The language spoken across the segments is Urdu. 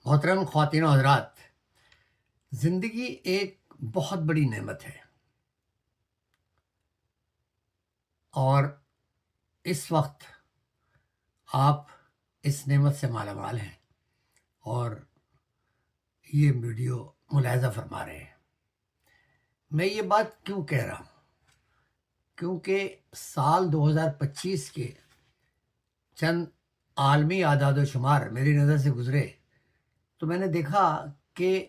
محترم خواتین و حضرات، زندگی ایک بہت بڑی نعمت ہے اور اس وقت آپ اس نعمت سے مالا مال ہیں اور یہ ویڈیو ملاحظہ فرما رہے ہیں۔ میں یہ بات کیوں کہہ رہا ہوں؟ کیونکہ سال 2025 کے چند عالمی اعداد و شمار میری نظر سے گزرے تو میں نے دیکھا کہ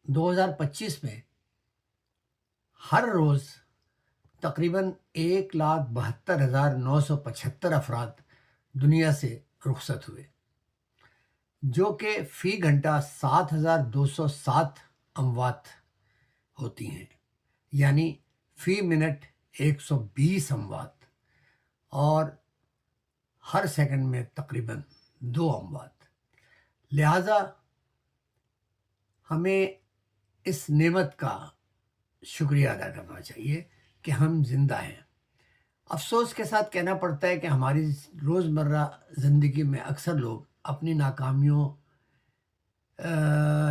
2025 میں ہر روز تقریباً 1,72,975 افراد دنیا سے رخصت ہوئے، جو کہ فی گھنٹہ 7,207 اموات ہوتی ہیں، یعنی فی منٹ 120 اموات، اور ہر سیکنڈ میں تقریباً 2 اموات۔ لہٰذا ہمیں اس نعمت کا شکریہ ادا کرنا چاہیے کہ ہم زندہ ہیں۔ افسوس کے ساتھ کہنا پڑتا ہے کہ ہماری روزمرہ زندگی میں اکثر لوگ اپنی ناکامیوں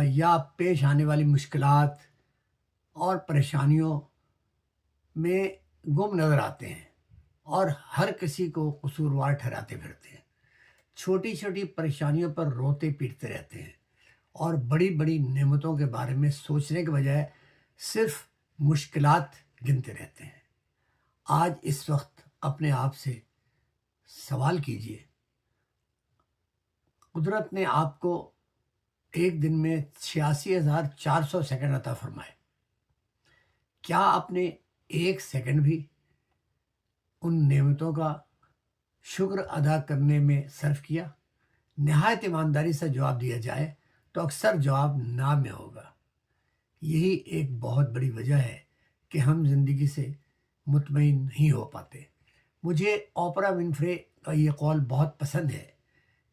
یا پیش آنے والی مشکلات اور پریشانیوں میں گم نظر آتے ہیں اور ہر کسی کو قصوروار ٹھہراتے پھرتے ہیں، چھوٹی چھوٹی پریشانیوں پر روتے پیٹتے رہتے ہیں اور بڑی بڑی نعمتوں کے بارے میں سوچنے کے بجائے صرف مشکلات گنتے رہتے ہیں۔ آج اس وقت اپنے آپ سے سوال کیجئے، قدرت نے آپ کو ایک دن میں 86,400 سیکنڈ عطا فرمائے، کیا آپ نے ایک سیکنڈ بھی ان نعمتوں کا شکر ادا کرنے میں صرف کیا؟ نہایت ایمانداری سے جواب دیا جائے تو اکثر جواب نہ میں ہوگا۔ یہی ایک بہت بڑی وجہ ہے کہ ہم زندگی سے مطمئن نہیں ہو پاتے۔ مجھے اوپرا ونفرے کا یہ قول بہت پسند ہے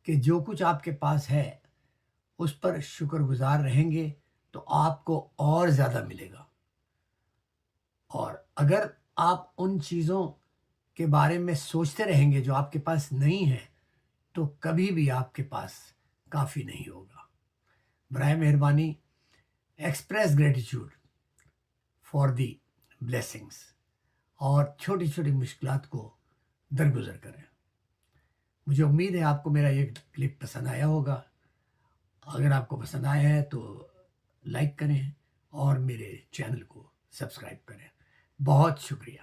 کہ جو کچھ آپ کے پاس ہے اس پر شکر گزار رہیں گے تو آپ کو اور زیادہ ملے گا، اور اگر آپ ان چیزوں کے بارے میں سوچتے رہیں گے جو آپ کے پاس نہیں ہیں تو کبھی بھی آپ کے پاس کافی نہیں ہوگا۔ برائے مہربانی express gratitude for the blessings اور چھوٹی چھوٹی مشکلات کو درگزر کریں۔ مجھے امید ہے آپ کو میرا یہ کلپ پسند آیا ہوگا۔ اگر آپ کو پسند آیا ہے تو لائک کریں اور میرے چینل کو سبسکرائب کریں۔ بہت شکریہ۔